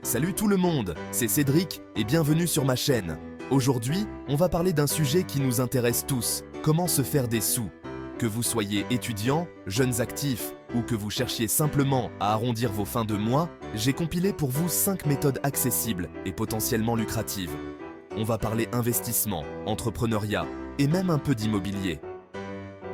Salut tout le monde, c'est Cédric et bienvenue sur ma chaîne. Aujourd'hui, on va parler d'un sujet qui nous intéresse tous, comment se faire des sous. Que vous soyez étudiant, jeunes actifs ou que vous cherchiez simplement à arrondir vos fins de mois, j'ai compilé pour vous 5 méthodes accessibles et potentiellement lucratives. On va parler investissement, entrepreneuriat et même un peu d'immobilier.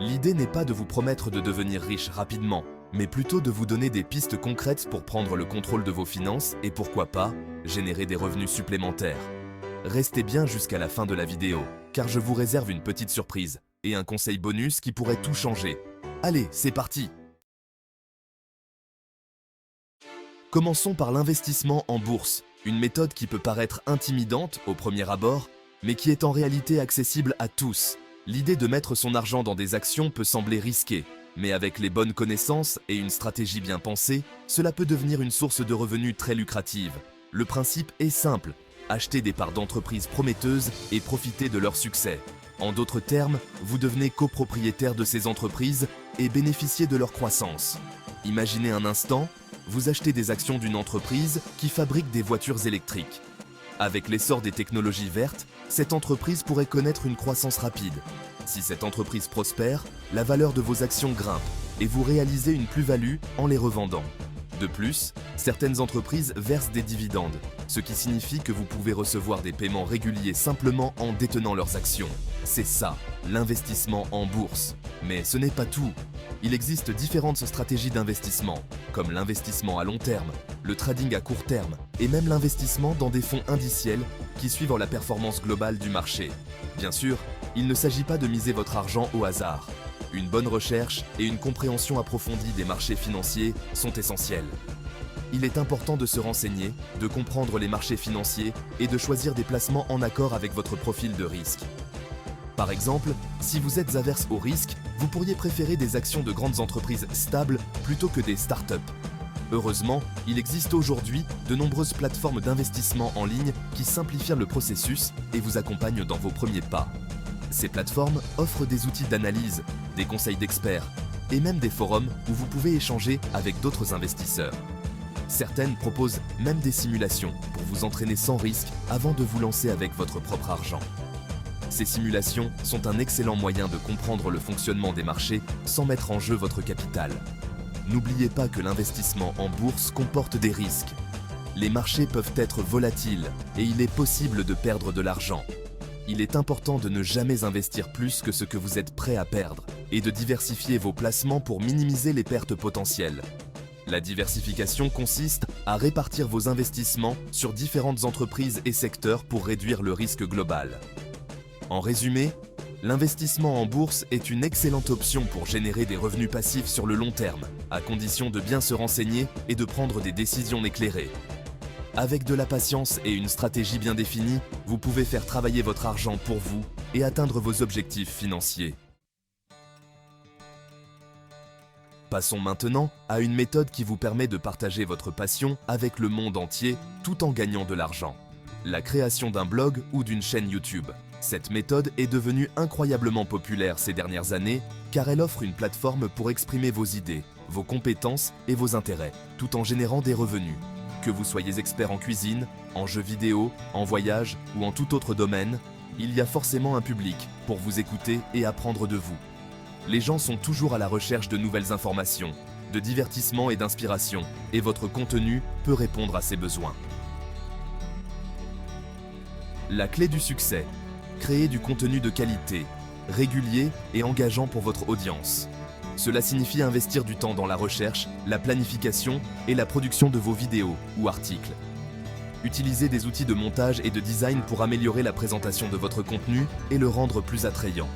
L'idée n'est pas de vous promettre de devenir riche rapidement, mais plutôt de vous donner des pistes concrètes pour prendre le contrôle de vos finances et pourquoi pas, générer des revenus supplémentaires. Restez bien jusqu'à la fin de la vidéo, car je vous réserve une petite surprise et un conseil bonus qui pourrait tout changer. Allez, c'est parti! Commençons par l'investissement en bourse, une méthode qui peut paraître intimidante au premier abord, mais qui est en réalité accessible à tous. L'idée de mettre son argent dans des actions peut sembler risquée, mais avec les bonnes connaissances et une stratégie bien pensée, cela peut devenir une source de revenus très lucrative. Le principe est simple, acheter des parts d'entreprises prometteuses et profiter de leur succès. En d'autres termes, vous devenez copropriétaire de ces entreprises et bénéficiez de leur croissance. Imaginez un instant, vous achetez des actions d'une entreprise qui fabrique des voitures électriques. Avec l'essor des technologies vertes, cette entreprise pourrait connaître une croissance rapide. Si cette entreprise prospère, la valeur de vos actions grimpe et vous réalisez une plus-value en les revendant. De plus, certaines entreprises versent des dividendes, ce qui signifie que vous pouvez recevoir des paiements réguliers simplement en détenant leurs actions. C'est ça, l'investissement en bourse. Mais ce n'est pas tout. Il existe différentes stratégies d'investissement, comme l'investissement à long terme, le trading à court terme et même l'investissement dans des fonds indiciels qui suivent la performance globale du marché. Bien sûr, il ne s'agit pas de miser votre argent au hasard. Une bonne recherche et une compréhension approfondie des marchés financiers sont essentielles. Il est important de se renseigner, de comprendre les marchés financiers et de choisir des placements en accord avec votre profil de risque. Par exemple, si vous êtes averse au risque, vous pourriez préférer des actions de grandes entreprises stables plutôt que des startups. Heureusement, il existe aujourd'hui de nombreuses plateformes d'investissement en ligne qui simplifient le processus et vous accompagnent dans vos premiers pas. Ces plateformes offrent des outils d'analyse, des conseils d'experts et même des forums où vous pouvez échanger avec d'autres investisseurs. Certaines proposent même des simulations pour vous entraîner sans risque avant de vous lancer avec votre propre argent. Ces simulations sont un excellent moyen de comprendre le fonctionnement des marchés sans mettre en jeu votre capital. N'oubliez pas que l'investissement en bourse comporte des risques. Les marchés peuvent être volatiles et il est possible de perdre de l'argent. Il est important de ne jamais investir plus que ce que vous êtes prêt à perdre et de diversifier vos placements pour minimiser les pertes potentielles. La diversification consiste à répartir vos investissements sur différentes entreprises et secteurs pour réduire le risque global. En résumé, l'investissement en bourse est une excellente option pour générer des revenus passifs sur le long terme, à condition de bien se renseigner et de prendre des décisions éclairées. Avec de la patience et une stratégie bien définie, vous pouvez faire travailler votre argent pour vous et atteindre vos objectifs financiers. Passons maintenant à une méthode qui vous permet de partager votre passion avec le monde entier tout en gagnant de l'argent. La création d'un blog ou d'une chaîne YouTube. Cette méthode est devenue incroyablement populaire ces dernières années car elle offre une plateforme pour exprimer vos idées, vos compétences et vos intérêts, tout en générant des revenus. Que vous soyez expert en cuisine, en jeux vidéo, en voyage ou en tout autre domaine, il y a forcément un public pour vous écouter et apprendre de vous. Les gens sont toujours à la recherche de nouvelles informations, de divertissement et d'inspiration, et votre contenu peut répondre à ces besoins. La clé du succès. Créer du contenu de qualité, régulier et engageant pour votre audience. Cela signifie investir du temps dans la recherche, la planification et la production de vos vidéos ou articles. Utilisez des outils de montage et de design pour améliorer la présentation de votre contenu et le rendre plus attrayant.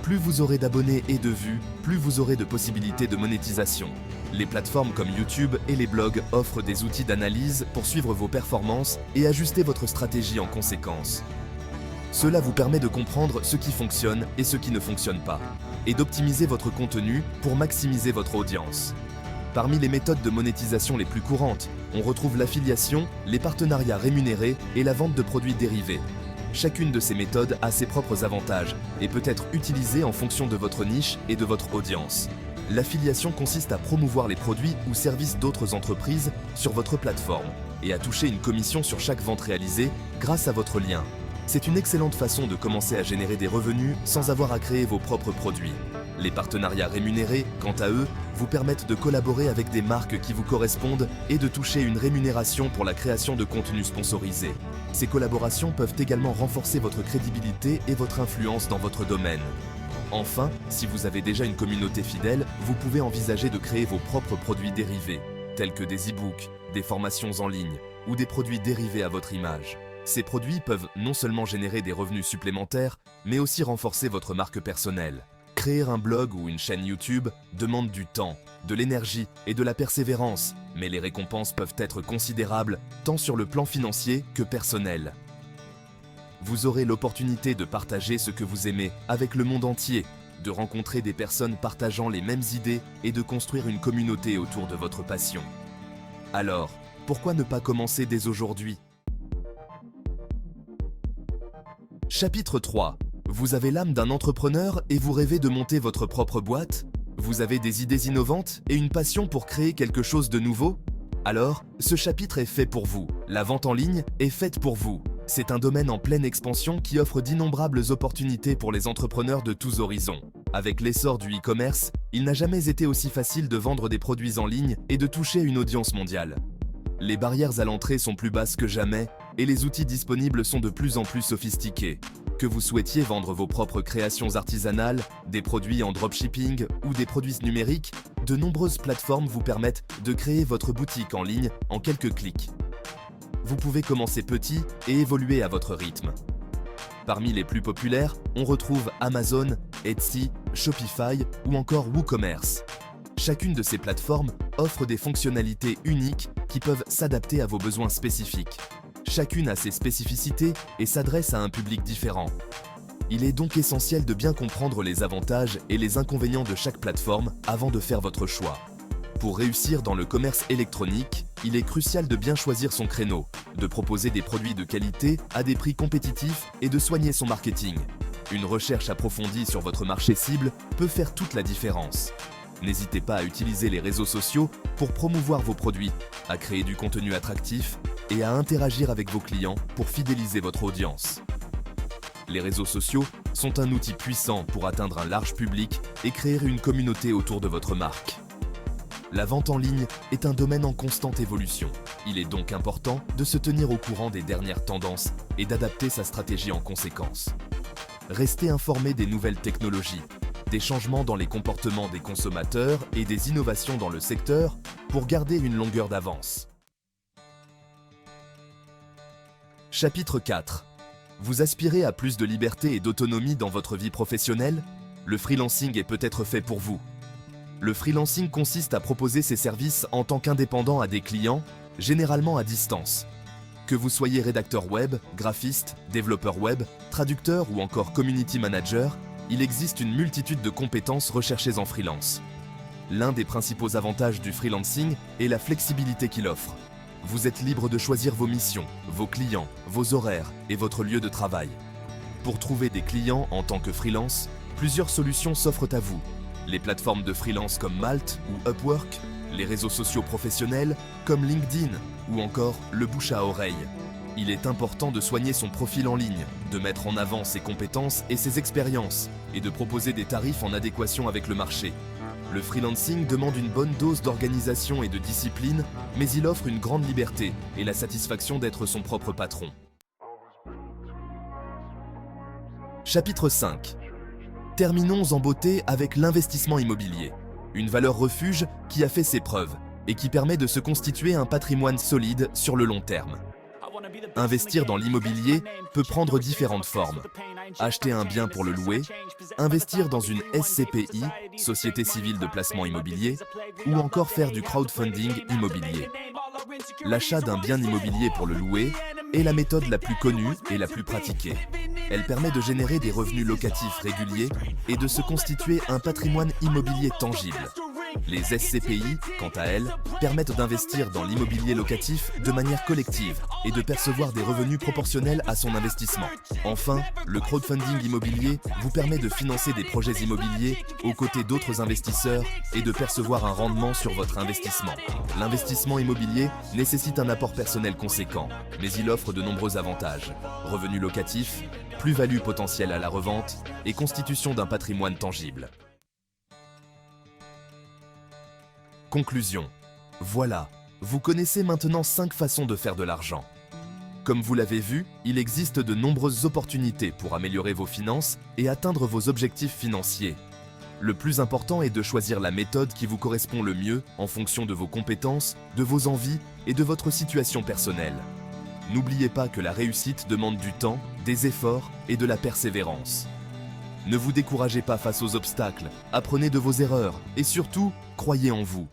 Plus vous aurez d'abonnés et de vues, plus vous aurez de possibilités de monétisation. Les plateformes comme YouTube et les blogs offrent des outils d'analyse pour suivre vos performances et ajuster votre stratégie en conséquence. Cela vous permet de comprendre ce qui fonctionne et ce qui ne fonctionne pas, et d'optimiser votre contenu pour maximiser votre audience. Parmi les méthodes de monétisation les plus courantes, on retrouve l'affiliation, les partenariats rémunérés et la vente de produits dérivés. Chacune de ces méthodes a ses propres avantages et peut être utilisée en fonction de votre niche et de votre audience. L'affiliation consiste à promouvoir les produits ou services d'autres entreprises sur votre plateforme. et à toucher une commission sur chaque vente réalisée grâce à votre lien. C'est une excellente façon de commencer à générer des revenus sans avoir à créer vos propres produits. Les partenariats rémunérés, quant à eux, vous permettent de collaborer avec des marques qui vous correspondent et de toucher une rémunération pour la création de contenus sponsorisés. Ces collaborations peuvent également renforcer votre crédibilité et votre influence dans votre domaine. Enfin, si vous avez déjà une communauté fidèle, vous pouvez envisager de créer vos propres produits dérivés, tels que des e-books, des formations en ligne ou des produits dérivés à votre image. Ces produits peuvent non seulement générer des revenus supplémentaires, mais aussi renforcer votre marque personnelle. Créer un blog ou une chaîne YouTube demande du temps, de l'énergie et de la persévérance, mais les récompenses peuvent être considérables tant sur le plan financier que personnel. Vous aurez l'opportunité de partager ce que vous aimez avec le monde entier, de rencontrer des personnes partageant les mêmes idées et de construire une communauté autour de votre passion. Alors, pourquoi ne pas commencer dès aujourd'hui ? Chapitre 3. Vous avez l'âme d'un entrepreneur et vous rêvez de monter votre propre boîte ? Vous avez des idées innovantes et une passion pour créer quelque chose de nouveau ? Alors, ce chapitre est fait pour vous. La vente en ligne est faite pour vous. C'est un domaine en pleine expansion qui offre d'innombrables opportunités pour les entrepreneurs de tous horizons. Avec l'essor du e-commerce, il n'a jamais été aussi facile de vendre des produits en ligne et de toucher une audience mondiale. Les barrières à l'entrée sont plus basses que jamais et les outils disponibles sont de plus en plus sophistiqués. Que vous souhaitiez vendre vos propres créations artisanales, des produits en dropshipping ou des produits numériques, de nombreuses plateformes vous permettent de créer votre boutique en ligne en quelques clics. Vous pouvez commencer petit et évoluer à votre rythme. Parmi les plus populaires, on retrouve Amazon, Etsy, Shopify ou encore WooCommerce. Chacune de ces plateformes offre des fonctionnalités uniques qui peuvent s'adapter à vos besoins spécifiques. Chacune a ses spécificités et s'adresse à un public différent. Il est donc essentiel de bien comprendre les avantages et les inconvénients de chaque plateforme avant de faire votre choix. Pour réussir dans le commerce électronique, il est crucial de bien choisir son créneau, de proposer des produits de qualité à des prix compétitifs et de soigner son marketing. Une recherche approfondie sur votre marché cible peut faire toute la différence. N'hésitez pas à utiliser les réseaux sociaux pour promouvoir vos produits, à créer du contenu attractif et à interagir avec vos clients pour fidéliser votre audience. Les réseaux sociaux sont un outil puissant pour atteindre un large public et créer une communauté autour de votre marque. La vente en ligne est un domaine en constante évolution. Il est donc important de se tenir au courant des dernières tendances et d'adapter sa stratégie en conséquence. Restez informé des nouvelles technologies, des changements dans les comportements des consommateurs et des innovations dans le secteur pour garder une longueur d'avance. Chapitre 4. Vous aspirez à plus de liberté et d'autonomie dans votre vie professionnelle ? Le freelancing est peut-être fait pour vous. Le freelancing consiste à proposer ses services en tant qu'indépendant à des clients, généralement à distance. Que vous soyez rédacteur web, graphiste, développeur web, traducteur ou encore community manager, il existe une multitude de compétences recherchées en freelance. L'un des principaux avantages du freelancing est la flexibilité qu'il offre. Vous êtes libre de choisir vos missions, vos clients, vos horaires et votre lieu de travail. Pour trouver des clients en tant que freelance, plusieurs solutions s'offrent à vous. Les plateformes de freelance comme Malt ou Upwork, les réseaux sociaux professionnels comme LinkedIn ou encore le bouche à oreille. Il est important de soigner son profil en ligne, de mettre en avant ses compétences et ses expériences et de proposer des tarifs en adéquation avec le marché. Le freelancing demande une bonne dose d'organisation et de discipline, mais il offre une grande liberté et la satisfaction d'être son propre patron. Chapitre 5. Terminons en beauté avec l'investissement immobilier, une valeur refuge qui a fait ses preuves et qui permet de se constituer un patrimoine solide sur le long terme. Investir dans l'immobilier peut prendre différentes formes. Acheter un bien pour le louer, investir dans une SCPI, Société Civile de Placement Immobilier, ou encore faire du crowdfunding immobilier. L'achat d'un bien immobilier pour le louer est la méthode la plus connue et la plus pratiquée. Elle permet de générer des revenus locatifs réguliers et de se constituer un patrimoine immobilier tangible. Les SCPI, quant à elles, permettent d'investir dans l'immobilier locatif de manière collective et de percevoir des revenus proportionnels à son investissement. Enfin, le crowdfunding immobilier vous permet de financer des projets immobiliers aux côtés d'autres investisseurs et de percevoir un rendement sur votre investissement. L'investissement immobilier nécessite un apport personnel conséquent, mais il offre de nombreux avantages. Revenus locatifs, plus-value potentielle à la revente et constitution d'un patrimoine tangible. Conclusion. Voilà, vous connaissez maintenant 5 façons de faire de l'argent. Comme vous l'avez vu, il existe de nombreuses opportunités pour améliorer vos finances et atteindre vos objectifs financiers. Le plus important est de choisir la méthode qui vous correspond le mieux en fonction de vos compétences, de vos envies et de votre situation personnelle. N'oubliez pas que la réussite demande du temps, des efforts et de la persévérance. Ne vous découragez pas face aux obstacles, apprenez de vos erreurs et surtout, croyez en vous.